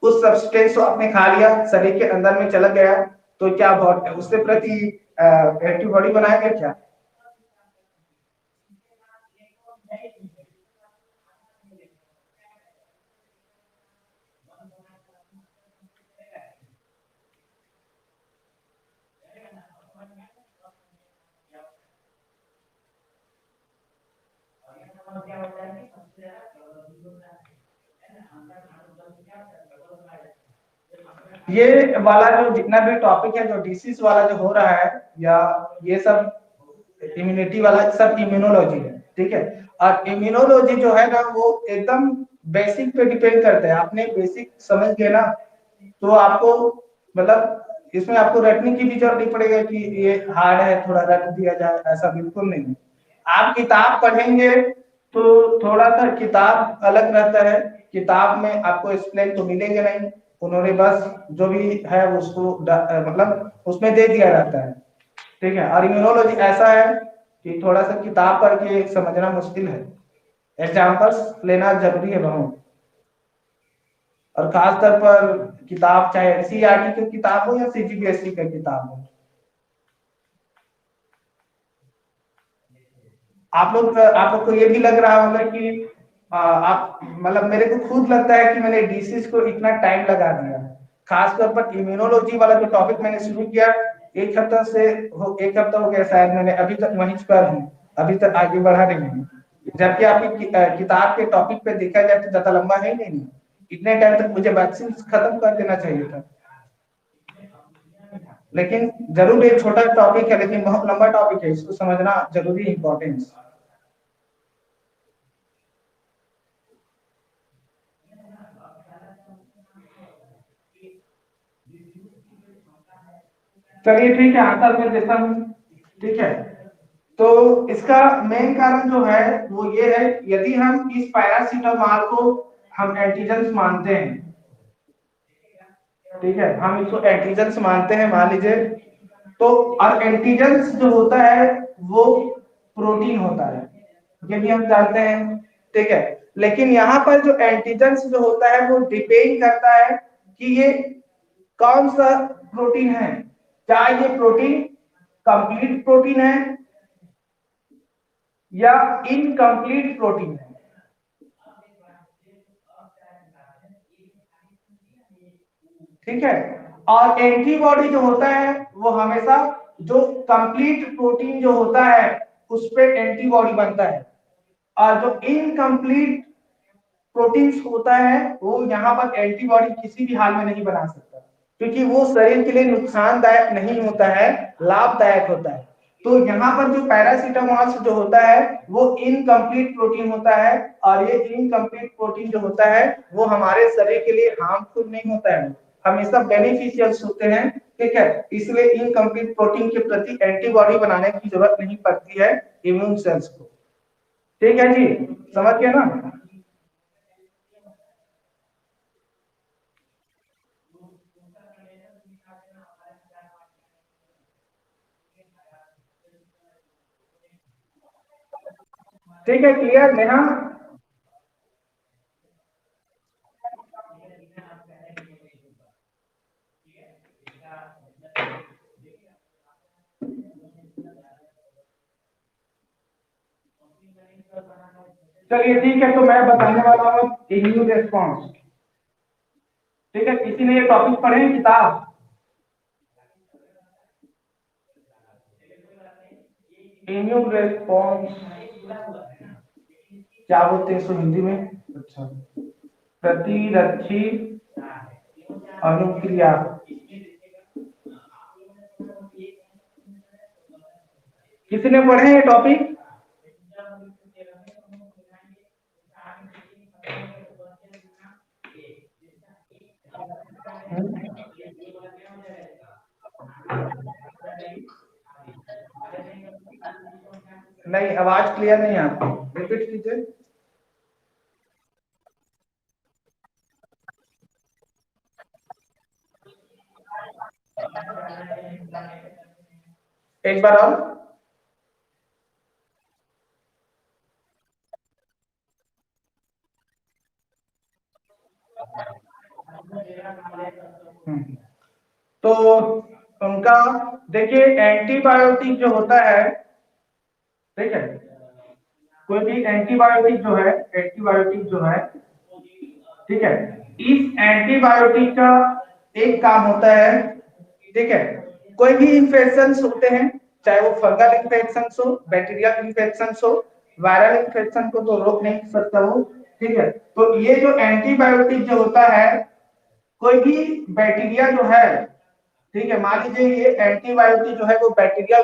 उस सब्सटेंस को आपने खा लिया, शरीर के अंदर में चला गया, तो क्या बहुत उसके प्रति एंटीबॉडी बनाएगा क्या? ये वाला जो जितना भी टॉपिक है, जो डिसीज वाला जो हो रहा है, या ये सब इम्यूनिटी वाला, सब इम्यूनोलॉजी है, ठीक है। और इम्यूनोलॉजी जो है ना, वो एकदम बेसिक पे डिपेंड करता है। आपने बेसिक समझ गए ना, तो आपको मतलब इसमें आपको रटने की भी जरूरत नहीं पड़ेगा कि ये हार्ड है थोड़ा रट दिया जाए, ऐसा बिल्कुल नहीं। आप किताब पढ़ेंगे तो थोड़ा सा किताब अलग रहता है, किताब में आपको एक्सप्लेन तो मिलेंगे नहीं, उन्होंने बस जो भी है उसको मतलब उसमें दे दिया रहता है, ठीक है। और इम्यूनोलॉजी ऐसा है कि थोड़ा सा किताब पढ़ के समझना मुश्किल है, एग्जाम्पल्स लेना जरूरी है बहुत। और खासतौर पर किताब चाहे एनसीईआरटी की किताब हो या सीजीपीएससी का किताब हो, आप लोग को ये भी लग रहा होगा कि आप मतलब मेरे को खुद लगता है कि मैंने डीसीज को इतना टाइम लगा दिया। खासतौर पर इम्यूनोलॉजी वाला जो टॉपिक मैंने शुरू किया, एक हफ्ता हो गया शायद, मैंने अभी तक वहीं पर हूँ, अभी तक आगे बढ़ा नहीं हूँ। जबकि आपकी किताब के टॉपिक पे देखा जाए तो ज्यादा लंबा है नहीं, इतने टाइम तक मुझे वैक्सीन खत्म कर देना चाहिए था। लेकिन जरूर एक छोटा टॉपिक है, लेकिन बहुत लंबा टॉपिक है, इसको समझना जरूरी इंपॉर्टेंस। चलिए ठीक है, आंसर मैं देता हूँ, ठीक है। तो इसका मेन कारण जो है वो ये है, यदि हम इस पैरासीटामोल को हम एंटीजेंस मानते हैं, ठीक है, हम इसको एंटीजेंस मानते हैं मान लीजिए, तो और एंटीजेंस जो होता है वो प्रोटीन होता है, ये भी हम जानते हैं, ठीक है। लेकिन यहाँ पर जो एंटीजेंस जो होता है वो डिपेंड करता है कि ये कौन सा प्रोटीन है, क्या ये प्रोटीन कंप्लीट प्रोटीन है या इनकम्प्लीट प्रोटीन है, ठीक है। और एंटीबॉडी जो होता है वो हमेशा जो कंप्लीट प्रोटीन जो होता है उस पे एंटीबॉडी बनता है, और जो इनकम्प्लीट प्रोटीन्स होता है वो यहाँ पर एंटीबॉडी किसी भी हाल में नहीं बना सकता, क्योंकि वो शरीर के लिए नुकसानदायक नहीं होता है, लाभदायक होता है। तो यहाँ पर जो पैरासीटामोल जो होता है वो इनकम्प्लीट प्रोटीन होता है, और ये इनकम्प्लीट प्रोटीन जो होता है वो हमारे शरीर के लिए हार्मफुल नहीं होता है, हमेशा बेनिफिशियल होते हैं, ठीक है। इसलिए इनकम्प्लीट प्रोटीन के प्रति एंटीबॉडी बनाने की जरूरत नहीं पड़ती है इम्यून सेल्स को, ठीक है जी, समझ गए ना। ठीक है, क्लियर नेहा। चलिए ठीक है, तो मैं बताने वाला हूँ इम्यून रेस्पॉन्स। ठीक है, किसी ने ये टॉपिक पढ़े हैं किताब? इम्यून रेस्पॉन्स क्या बोलते हैं इसको हिंदी में? अच्छा, प्रतिरक्षी अनुक्रिया। किसी ने पढ़े ये टॉपिक? नहीं, आवाज क्लियर नहीं आती, रिपीट कीजिए। एक बार और। तो उनका देखिए, एंटीबायोटिक जो होता है, ठीक है, कोई भी एंटीबायोटिक जो है, ठीक है, इस एंटीबायोटिक का एक काम होता है, ठीक है, कोई भी इन्फेक्शन होते हैं, चाहे वो फंगल इन्फेक्शन हो, बैक्टीरियल इन्फेक्शन हो, वायरल इन्फेक्शन को तो रोक नहीं सकता वो, ठीक है। तो ये जो एंटीबायोटिक जो होता है, कोई भी बैक्टीरिया जो है, ठीक है, मान लीजिए ये एंटीबायोटिक जो है वो बैक्टीरियल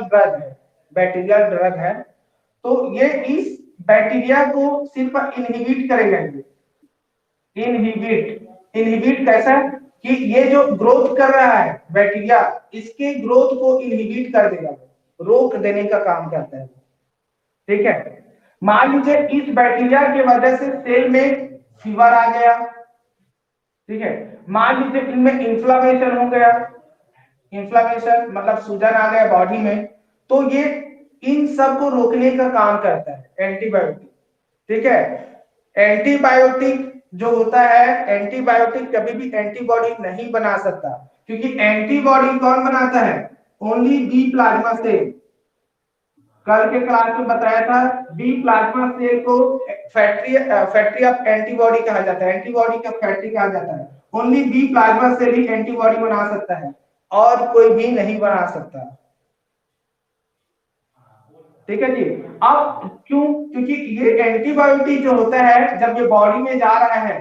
ड्रग है, तो ये इस बैक्टीरिया को सिर्फ इनहिबिट करेगा। इनहिबिट कैसा? कि ये जो ग्रोथ कर रहा है बैक्टीरिया, इसके ग्रोथ को इनहिबिट कर देगा, रोक देने का काम करता है, ठीक है। मान लीजिए इस बैक्टीरिया की वजह से सेल में फीवर आ गया, ठीक है, मान लीजिए इनमें इंफ्लामेशन हो गया, इंफ्लामेशन मतलब सूजन आ गया बॉडी में, तो ये इन सब को रोकने का काम करता है एंटीबायोटिक, ठीक है। एंटीबायोटिक जो होता है, एंटीबायोटिक कभी भी एंटीबॉडी नहीं बना सकता, क्योंकि एंटीबॉडी कौन बनाता है? Only B plasma cell. कल के क्लास में बताया था, बी प्लाज्मा सेल को फैक्ट्री ऑफ एंटीबॉडी कहा जाता है, एंटीबॉडी का फैक्ट्री कहा जाता है। ओनली बी प्लाज्मा सेल ही एंटीबॉडी बना सकता है, और कोई भी नहीं बना सकता, ठीक है जी। अब क्यों? क्योंकि ये एंटीबायोटिक जो होता है, जब ये बॉडी में जा रहा है,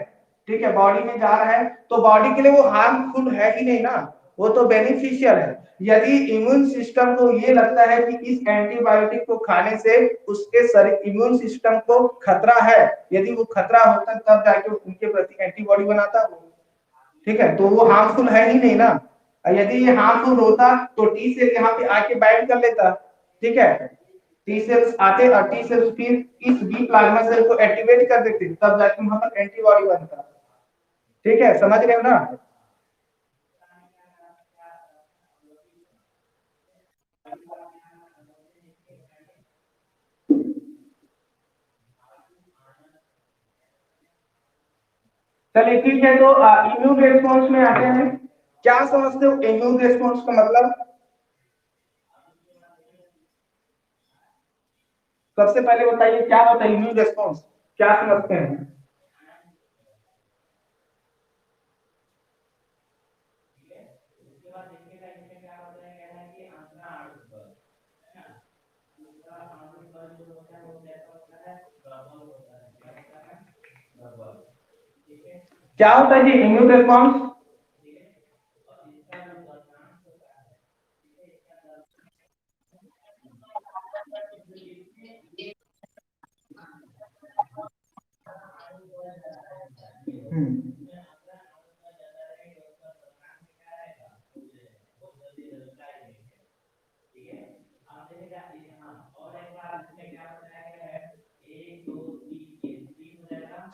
ठीक है, बॉडी में जा रहा है, तो बॉडी के लिए वो हार्मफुल है ही नहीं ना, वो तो बेनिफिशियल है। यदि इम्यून सिस्टम को ये लगता है कि इस एंटीबायोटिक को खाने से उसके शरीर इम्यून सिस्टम को खतरा है, यदि वो खतरा होता तब जाके उनके प्रति एंटीबॉडी बनाता वो, ठीक है, तो वो हार्मफुल है ही नहीं ना। यदि ये हार्मफुल होता तो टी सेल यहाँ पे आके बाइंड कर लेता, ठीक है, टी सेल्स आते और टी सेल्स फिर इस बी प्लाज्मा सेल को एक्टिवेट कर देते, तब जाके वहां पर एंटीबॉडी बनता, ठीक है, समझ रहे हो ना। चलिए ठीक है, तो इम्यून रेस्पॉन्स में आते हैं। क्या समझते हो इम्यून रेस्पॉन्स का मतलब? सबसे पहले बताइए क्या होता है इम्यून रेस्पॉन्स, क्या समझते हैं? क्या होता है जी इम्यून रेस्पॉन्स?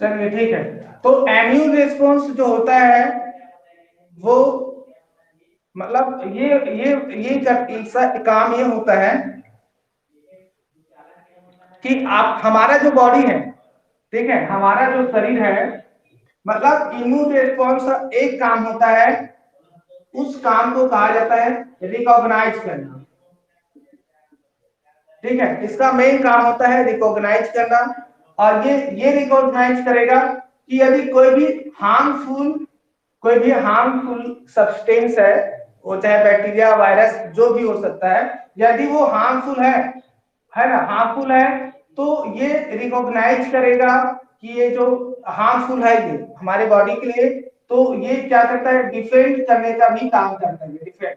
चलिए ठीक है, तो इम्यून रिस्पॉन्स जो होता है वो मतलब ये इसका काम ये होता है कि आप हमारा जो बॉडी है, ठीक है, हमारा जो शरीर है, मतलब इम्यून रिस्पॉन्स का एक काम होता है उस काम को कहा जाता है रिकॉग्नाइज करना। ठीक है, इसका मेन काम होता है रिकॉग्नाइज करना। और ये रिकॉग्नाइज करेगा कि यदि कोई भी हार्मफुल सब्सटेंस है, वो चाहे बैक्टीरिया वायरस जो भी हो सकता है, यदि वो हार्मफुल है ना, हार्मफुल है, तो ये रिकॉग्नाइज करेगा कि ये जो हार्मफुल है ये हमारे बॉडी के लिए, तो ये क्या करता है, डिफेंड करने का भी काम करता है। डिफेंड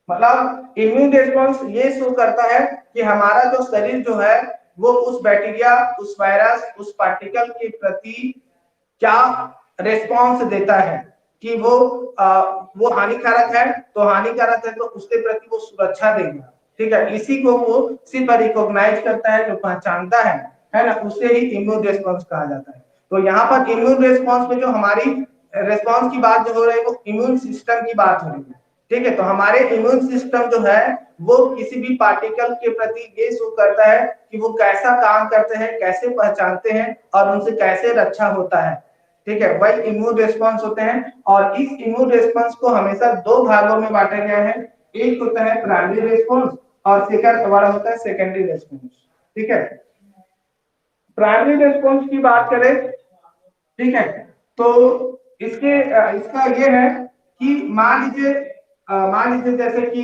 मतलब इम्यून रिस्पॉन्स ये शो करता है कि हमारा जो शरीर जो है वो उस बैक्टीरिया, उस वायरस, उस पार्टिकल के प्रति क्या रेस्पॉन्स देता है, कि वो हानिकारक है तो हानिकारक है तो उसके प्रति वो सुरक्षा देगा। ठीक है, इसी को वो सिर्फ रिकॉग्नाइज करता है, जो पहचानता है ना, उसे ही इम्यून रिस्पॉन्स कहा जाता है। तो यहाँ पर इम्यून रिस्पॉन्स में जो हमारी रिस्पॉन्स की बात जो हो रही है वो इम्यून सिस्टम की बात हो रही है। ठीक है, तो हमारे इम्यून सिस्टम जो है वो किसी भी पार्टिकल के प्रति ये शो करता है कि वो कैसा काम करते हैं, कैसे पहचानते हैं और उनसे कैसे रक्षा होता है। ठीक है, वही इम्यून रिस्पॉन्स होते हैं। और इस इम्यून रिस्पॉन्स को हमेशा दो भागों में बांटा गया है, एक होता है प्राइमरी रिस्पॉन्स और सेकंड वाला होता है सेकेंडरी रिस्पॉन्स। ठीक है, प्राइमरी रिस्पॉन्स की बात करें, ठीक है, तो इसका ये है कि मान लीजिए जैसे कि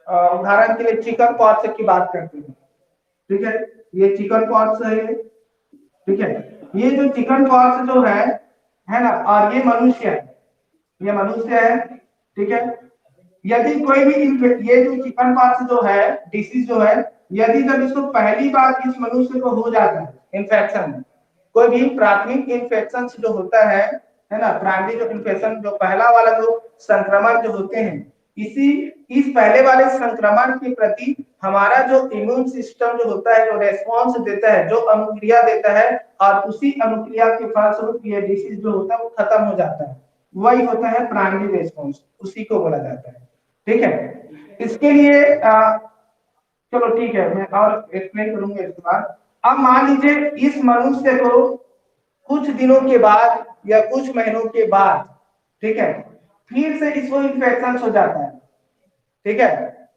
उदाहरण के लिए चिकन पॉक्स की बात करते हैं। ठीक है, ये चिकन पॉक्स है ये। ठीक है, ये जो चिकन पॉक्स जो है ना, और ये मनुष्य है, ये मनुष्य है। ठीक है, यदि कोई भी ये जो चिकन पॉक्स जो है डिसीज जो है, यदि जब इसको पहली बार इस मनुष्य को हो जाता है इन्फेक्शन, कोई भी प्राथमिक इन्फेक्शन जो होता है ना, प्राइमरी जो इन्फेक्शन, जो पहला वाला जो संक्रमण जो होते हैं, इस पहले वाले संक्रमण के प्रति हमारा जो इम्यून सिस्टम जो होता है, जो रेस्पॉन्स देता है, जो अनुक्रिया देता है, और उसी अनुक्रिया के फलस्वरूप ये डिसीज जो होता है वो खत्म हो जाता है, वही होता है प्राइमरी रेस्पॉन्स, उसी को बोला जाता है। ठीक है, इसके लिए चलो ठीक है, मैं और एक्सप्लेन करूंगा इसके बाद। अब मान लीजिए इस मनुष्य को कुछ दिनों के बाद या कुछ महीनों के बाद, ठीक है, फिर से इसको इन्फेक्शन हो जाता है। ठीक है,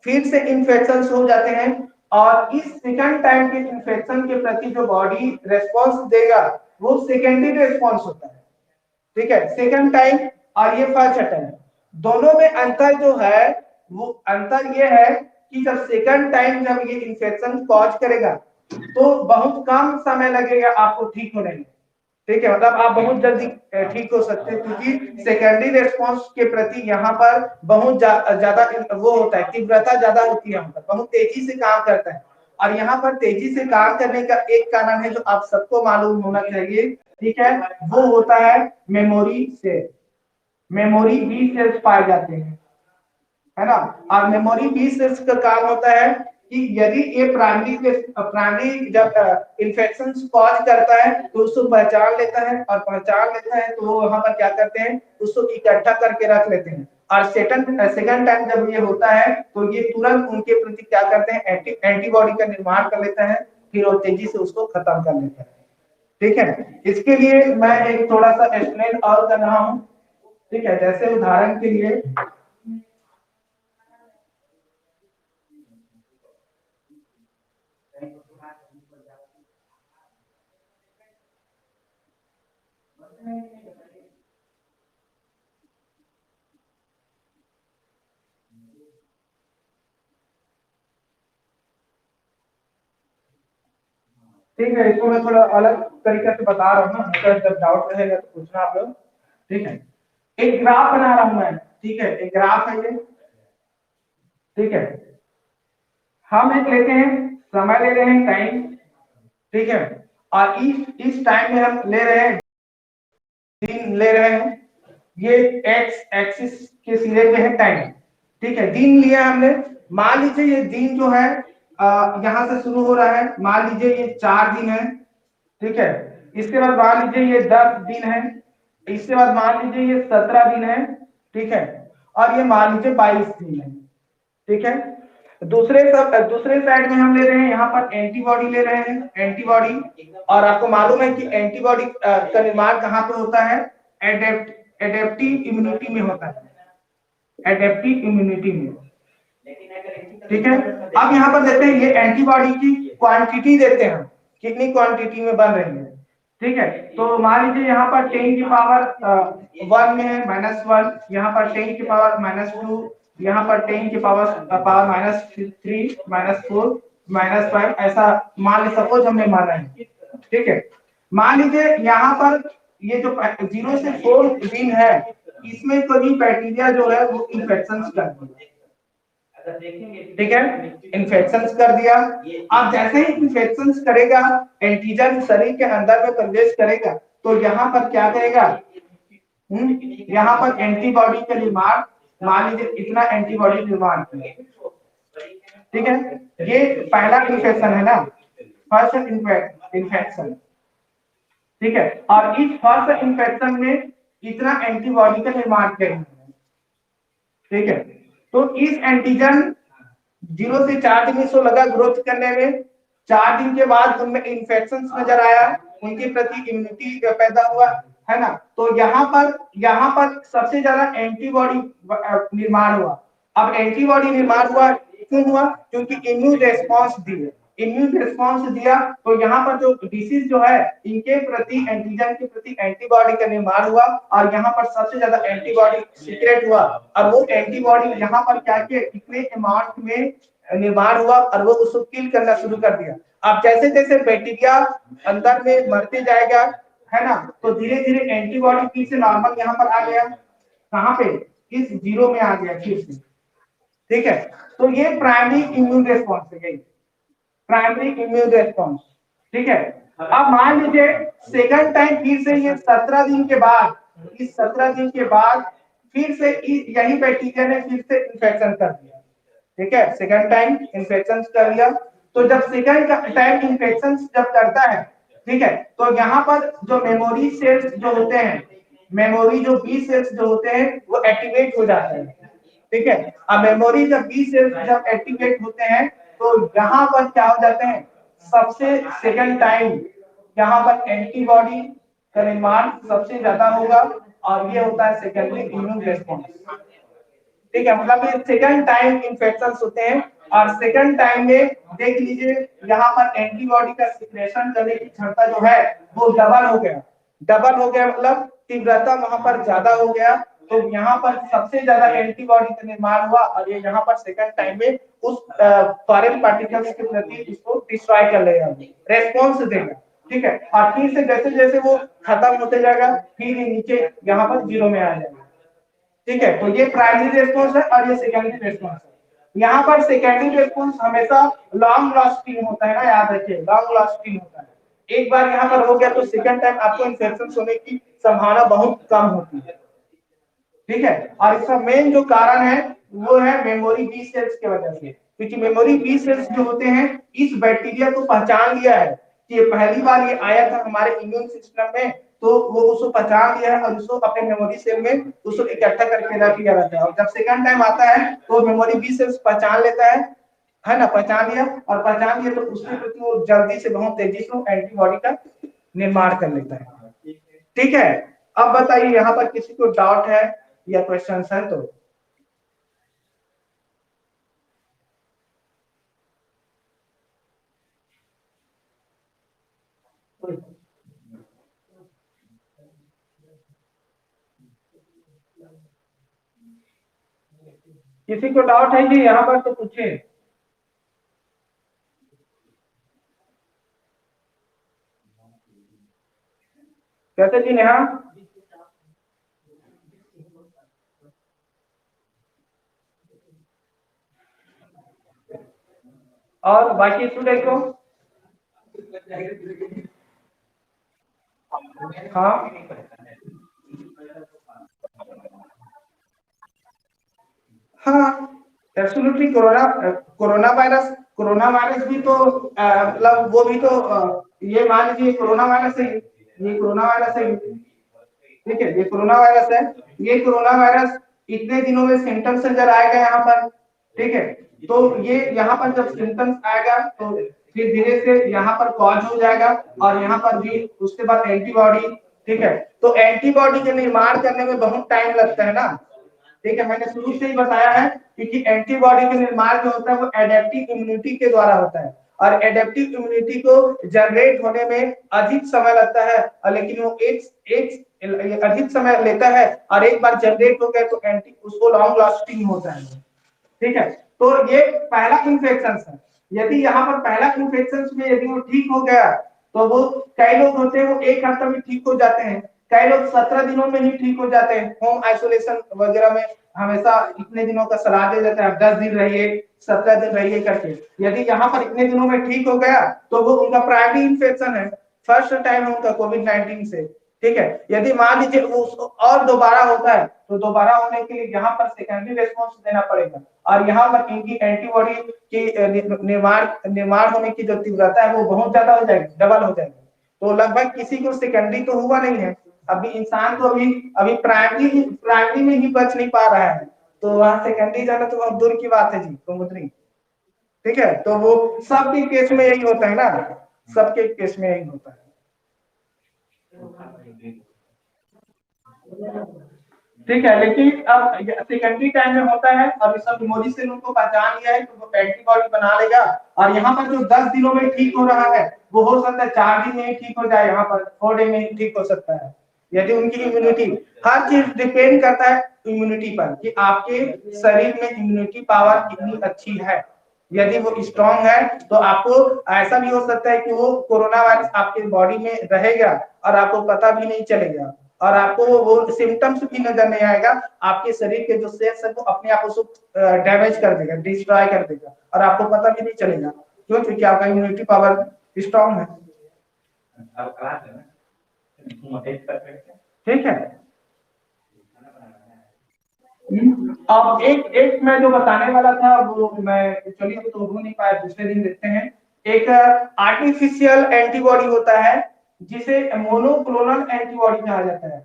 फिर से इन्फेक्शन हो जाते हैं, और इस सेकंड टाइम के इन्फेक्शन के प्रति जो बॉडी रेस्पॉन्स देगा वो सेकेंडरी रेस्पॉन्स होता है। ठीक है, सेकंड टाइम और ये फर्स्ट टाइम, दोनों में अंतर जो है वो अंतर ये है कि जब सेकंड टाइम जब ये इन्फेक्शन कॉज करेगा तो बहुत कम समय लगेगा आपको ठीक होने में। ठीक है, मतलब आप बहुत जल्दी ठीक हो सकते हैं, क्योंकि सेकेंडरी रेस्पॉन्स के प्रति यहाँ पर बहुत ज्यादा वो होता है, तीव्रता ज्यादा होती है, यहाँ पर बहुत तेजी से काम करता है। और यहाँ पर तेजी से काम करने का एक कारण है जो आप सबको मालूम होना चाहिए। ठीक है, वो होता है memory cell. Memory B cells पाए जाते हैं, है ना। और मेमोरी बी सेल्स का काम होता है कि यदि ये प्राइमरी जब इन्फेक्शन कॉज करता है तो उसको पहचान लेता है, और पहचान लेता है तो वो वहां पर क्या करते हैं, उसको इकट्ठा करके रख लेते हैं। और सेकंड टाइम जब ये होता है तो ये तुरंत उनके प्रति क्या करते हैं, एंटीबॉडी का निर्माण कर लेता है, फिर वो तेजी से उसको खत्म कर लेता है। ठीक है, इसके लिए मैं एक थोड़ा सा एक्सप्लेन और कर रहा हूँ। ठीक है, जैसे उदाहरण के लिए ठीक है, इसको मैं थोड़ा अलग तरीके से बता रहा हूँ ना, अगर जब डाउट रहेगा तो पूछना आप लोग। ठीक है, एक ग्राफ बना रहा हूं मैं। ठीक है, एक ग्राफ है ये। ठीक है, हम एक लेते हैं, समय ले रहे हैं टाइम। ठीक है, और इस टाइम में हम ले रहे हैं दिन, ले रहे हैं, ये एक्स एक्सिस के सिरे पे है टाइम। ठीक है, दिन लिया हमने। मान लीजिए ये दिन जो है यहां से शुरू हो रहा है, मान लीजिए ये 4 दिन है। ठीक है, इसके बाद मान लीजिए ये 10 दिन है, इसके बाद मान लीजिए ये 17 दिन है। ठीक है, और ये मान लीजिए 22 दिन है। ठीक है, दूसरे साइड में हम ले रहे हैं, यहाँ पर एंटीबॉडी ले रहे हैं, एंटीबॉडी। और आपको मालूम है कि एंटीबॉडी का निर्माण कहाँ पे होता है, एडेप्टिव इम्यूनिटी में होता है। एडेप्टिव इम्यूनिटी में। ठीक है, अब यहाँ पर देते हैं ये एंटीबॉडी की क्वांटिटी देते हैं, कितनी क्वांटिटी में बन रही है। ठीक है, तो मान लीजिए यहाँ पर 10 की पावर 1 में है -1, यहाँ पर 10 की पावर -2, यहाँ पर 10 की पावर -3, -4, -5, ऐसा मान ली, सपोज हमने माना है। ठीक है, मान लीजिए यहाँ पर ये जो 0 से 4 दिन है, इसमें कोई बैक्टीरिया जो है वो इन्फेक्शन कर दिया। ठीक है, इन्फेक्शन कर दिया। अब जैसे ही इन्फेक्शन करेगा, एंटीजन शरीर के अंदर में प्रवेश करेगा, तो यहाँ पर क्या करेगा, यहाँ पर एंटीबॉडी का निर्माण, मान लीजिए इतना एंटीबॉडी निर्माण किया। ठीक है, ये पहला इन्फेक्शन है ना, फर्स्ट इन्फेक्शन। ठीक है, और इस फर्स्ट इन्फेक्शन में इतना एंटीबॉडी का निर्माण करेंगे। ठीक है, तो इस एंटीजन 0 से 4 दिन इसको लगा ग्रोथ करने में, 4 दिन के बाद उनमें इन्फेक्शन नजर आया, उनके प्रति इम्यूनिटी पैदा हुआ, है ना। तो यहाँ पर सबसे ज्यादा एंटीबॉडी निर्माण हुआ। अब एंटीबॉडी निर्माण हुआ क्यों हुआ, क्योंकि इम्यून रेस्पॉन्स दिया, तो यहाँ पर जो डिसीज जो है, इनके प्रति एंटीजन के प्रति एंटीबॉडी का निर्माण हुआ, और यहाँ पर सबसे ज्यादा एंटीबॉडी सीक्रेट हुआ, और वो एंटीबॉडी यहाँ पर क्या किया, इतने अमाउंट में निर्माण हुआ, और वो उसको किल करना शुरू कर दिया। अब जैसे जैसे बैक्टीरिया अंदर में मरते जाएगा, है ना, तो धीरे धीरे एंटीबॉडी फिर से नॉर्मल यहाँ पर आ गया, कहाँ पे, इस 0 में आ गया फिर से। ठीक है, तो ये प्राइमरी इम्यून रेस्पॉन्स है, प्राइमरी इम्यून रेस्पॉन्स। ठीक है, अब मान लीजिए सेकंड टाइम फिर से ये 17 दिन के बाद, इस 17 दिन के बाद फिर से यही बैक्टीरिया ने फिर से इन्फेक्शन कर दिया। ठीक है, सेकंड टाइम इन्फेक्शन कर लिया। तो जब सेकंड टाइम इन्फेक्शन जब करता है, ठीक है, तो यहाँ पर जो मेमोरी सेल्स जो होते हैं, मेमोरी जो बी सेल्स जो होते हैं, वो एक्टिवेट हो जाते हैं। ठीक है, अब मेमोरी जब बी सेल्स जब एक्टिवेट होते हैं, तो यहाँ पर क्या हो जाते हैं, सबसे सेकंड टाइम यहाँ पर एंटीबॉडी का निर्माण सबसे ज्यादा होगा, और ये होता है सेकेंडरी इम्यून रेस्पॉन्स। ठीक है, मतलब ये सेकंड टाइम इन्फेक्शन होते हैं, और सेकंड टाइम में देख लीजिए यहाँ पर एंटीबॉडी का सिक्रेशन करने की क्षमता जो है वो डबल हो गया, मतलब तीव्रता वहां पर ज्यादा हो गया। तो यहाँ पर सबसे ज्यादा एंटीबॉडी का निर्माण हुआ, और ये यहाँ पर सेकंड टाइम में उस फॉरेन पार्टिकल्स के प्रति इसको डिस्ट्रॉय कर लेगा, रेस्पॉन्स देगा। ठीक है, और फिर से जैसे जैसे वो खत्म होते जाएगा, फिर ये नीचे यहाँ पर 0 में आ जाएगा। ठीक है, तो ये प्राइमरी रेस्पॉन्स है, और ये सेकेंडरी रेस्पॉन्स है। यहाँ पर सेकेंडरी रेस्पॉन्स हमेशा लॉन्ग लास्टिंग होता है ना, याद रखिए, लॉन्ग लास्टिंग होता है। एक बार यहाँ पर हो गया तो सेकंड टाइम आपको इन्फेक्शन होने की संभावना बहुत कम होती है। ठीक है, और इसका मेन जो कारण है वो है मेमोरी बी सेल्स की वजह से, क्योंकि मेमोरी बी सेल्स जो होते हैं, इस बैक्टीरिया को पहचान लिया है कि ये पहली बार ये आया था हमारे इम्यून सिस्टम में, तो वो उसको पहचान लिया है, और उसको अपने मेमोरी सेल में उसको इकट्ठा करके रख लिया रहता है। और जब सेकंड टाइम आता है तो मेमोरी बी सेल्स पहचान लेता है ना, पहचान लिया, और पहचान लिया तो उसके प्रति वो जल्दी से, बहुत तेजी से एंटीबॉडी का निर्माण कर लेता है। ठीक है, अब बताइए यहाँ पर किसी को डाउट है या क्वेश्चन है तो। किसी को डाउट है जी यहाँ पर तो पूछे। कैसे जी नेहा, और बाकी स्टूडेंट को। हाँ, हाँ, एब्सोल्युटली। कोरोना वायरस भी तो मतलब वो भी तो ये मान लीजिए कोरोना वायरस है, ये कोरोना वायरस है। ठीक है, ये कोरोना वायरस है। ये कोरोना वायरस इतने दिनों में सिम्टम्स नजर आएगा यहाँ पर। ठीक है, तो ये यहाँ पर जब सिम्टम्स आएगा तो फिर धीरे से यहाँ पर कॉज हो जाएगा, और यहाँ पर भी उसके बाद एंटीबॉडी। ठीक है, तो एंटीबॉडी के निर्माण करने में बहुत टाइम लगता है ना, ठीक है, मैंने शुरू से ही बताया है क्योंकि एंटीबॉडी का निर्माण जो होता है वो एडेप्टिव इम्यूनिटी के द्वारा होता है और एडेप्टिव इम्यूनिटी को जनरेट होने में अधिक समय लगता है, लेकिन वो एक अधिक समय लेता है और एक बार जनरेट हो गया तो एंटी उसको लॉन्ग लास्टिंग होता है। ठीक है, तो ये पहला इन्फेक्शन है। यदि यहाँ पर पहला इन्फेक्शन में यदि वो ठीक हो गया तो वो कई लोग होते हैं वो एक हफ्ते में ठीक हो जाते हैं, कई लोग 17 दिनों में ही ठीक हो जाते हैं। होम आइसोलेशन वगैरह में हमेशा इतने दिनों का सलाह दिया जाता है, 10 दिन रहिए, 17 दिन रहिए करके। यदि यहाँ पर इतने दिनों में ठीक हो गया तो वो उनका प्राइमरी इन्फेक्शन है, फर्स्ट टाइम है उनका कोविड-19 से। ठीक है, यदि मान लीजिए वो और दोबारा होता है तो दोबारा होने के लिए यहाँ पर सेकेंडरी रेस्पॉन्स देना पड़ेगा और यहाँ पर इनकी एंटीबॉडी की निर्माण होने की जो तीव्रता है वो बहुत ज्यादा हो जाएगी, डबल हो जाएगी। तो लगभग किसी को सेकेंडरी तो हुआ नहीं है, अभी इंसान को अभी प्राइमरी में ही बच नहीं पा रहा है, तो वहां सेकेंडरी जाना तो बहुत दूर की बात है जी कुमुद्री। ठीक है, तो वो सबके केस में यही होता है ना, सबके केस में यही होता है। ठीक है, लेकिन अब सेकेंडरी टाइम में होता है और सब इमोजी से उनको पहचान लिया है तो वो एंटीबॉडी बना लेगा और यहाँ पर जो 10 दिनों में ठीक हो रहा है वो हो सकता है 4 दिन में ही ठीक हो जाए, यहाँ पर 4 डे में ही ठीक हो सकता है। यदि उनकी इम्यूनिटी, हर चीज डिपेंड करता है इम्यूनिटी पर कि आपके शरीर में इम्यूनिटी पावर कितनी अच्छी है। यदि वो स्ट्रांग है तो आपको ऐसा भी हो सकता है कि वो कोरोना वायरस आपके बॉडी में रहेगा और आपको पता भी नहीं चलेगा और आपको वो सिम्टम्स भी नजर नहीं आएगा, आपके शरीर के जो सेल्स है वो अपने आप उसको डैमेज कर देगा, डिस्ट्रॉय कर देगा और आपको पता भी नहीं चलेगा। क्यों? क्योंकि आपका इम्यूनिटी पावर स्ट्रांग है। ठीक है, अब एक मैं जो बताने वाला था वो मैं चलिए तो हो नहीं पाया, दूसरे दिन देखते हैं। एक आर्टिफिशियल एंटीबॉडी होता है जिसे मोनोक्लोनल एंटीबॉडी कहा जाता है।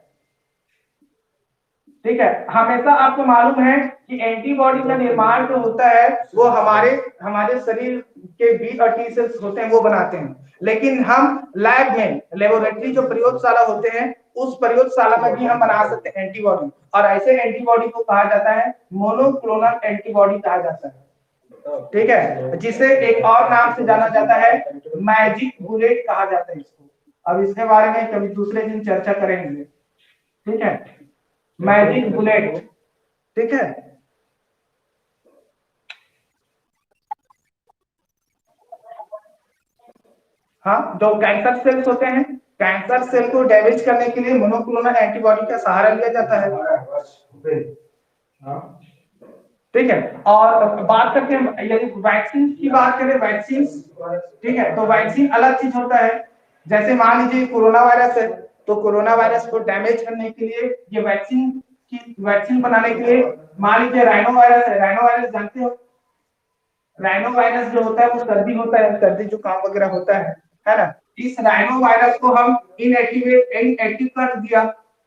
ठीक है, हमेशा आपको मालूम है कि एंटीबॉडी का निर्माण जो होता है वो हमारे शरीर के बी और टी सेल्स होते हैं वो बनाते हैं, लेकिन हम लैब में लेबोरेटरी जो प्रयोगशाला होते हैं उस प्रयोगशाला में भी हम बना सकते हैं एंटीबॉडी और ऐसे एंटीबॉडी को कहा जाता है मोनोक्लोनल एंटीबॉडी कहा जाता है। ठीक है, जिसे एक और नाम से जाना जाता है मैजिक बुलेट कहा जाता है इसको। अब इसके बारे में कभी दूसरे दिन चर्चा करेंगे। ठीक है, मैजिक बुलेट। ठीक है, हाँ, जो कैंसर सेल्स होते हैं कैंसर सेल को डैमेज करने के लिए मोनोक्लोनल एंटीबॉडी का सहारा लिया जाता है। ठीक है, और बात करते हैं यदि वैक्सीन की बात करें, वैक्सीन, ठीक है, तो वैक्सीन अलग चीज होता है। जैसे मान लीजिए कोरोना वायरस है तो कोरोना वायरस को डैमेज करने के लिए ये वैक्सीन बनाने के लिए, मान लीजिए राइनो वायरस है, राइनो वायरस जानते हो? राइनो वायरस जो होता है वो सर्दी होता है, सर्दी जुकाम वगैरह होता है ना। इस राइनो वायरस को हम इनएक्टिव कर दिया,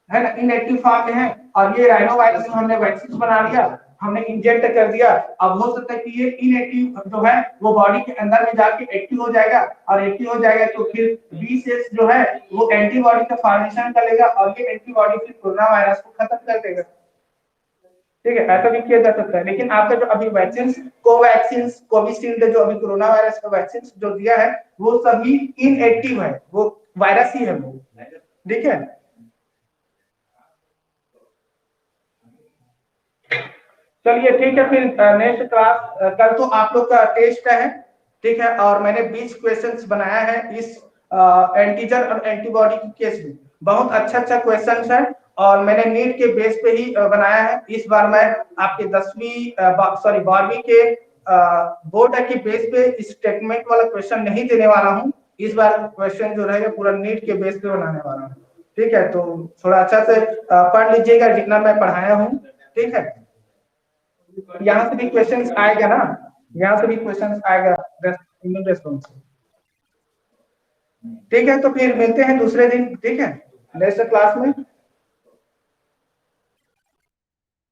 है ना, इनएक्टिव फॉर्म में है और ये राइनो वायरस को हमने वैक्सीन बना लिया, हमने इंजेक्ट कर दिया। अब हो सकता है कि ये इनएक्टिव जो है वो बॉडी के अंदर में जाके एक्टिव हो जाएगा और एक्टिव हो जाएगा तो फिर बी सेल्स जो है वो एंटीबॉडी का फॉर्मेशन करेगा और ये एंटीबॉडी फिर कोरोना वायरस को खत्म कर देगा। ठीक है, ऐसा भी किया जा सकता है। लेकिन आपका जो अभी वैक्सीन, कोवैक्सीन, कोविशील्ड जो अभी कोरोना वायरस का वैक्सीन जो दिया है वो सभी इनएक्टिव है, वो वायरस ही है वो। ठीक है, चलिए ठीक है, फिर नेक्स्ट क्लास, कल तो आप लोग का टेस्ट है। ठीक है, और मैंने 20 क्वेश्चंस बनाया है इस एंटीजन और एंटीबॉडी के केस में। बहुत अच्छा क्वेश्चन है और मैंने नीट के बेस पे ही बनाया है। इस बार मैं आपके 12वीं के बोर्ड के बेस पे स्टेटमेंट वाला क्वेश्चन नहीं देने वाला हूँ। इस बार क्वेश्चन जो रहेगा पूरा नीट के बेस पे बनाने वाला हूँ। ठीक है, तो थोड़ा अच्छा से पढ़ लीजिएगा जितना मैं पढ़ाया हूँ। ठीक है, यहाँ से भी क्वेश्चन आएगा ना, यहाँ से भी क्वेश्चन आएगा रेस्पॉन्स। ठीक है, तो फिर मिलते हैं दूसरे दिन। ठीक है, नेक्स्ट क्लास में।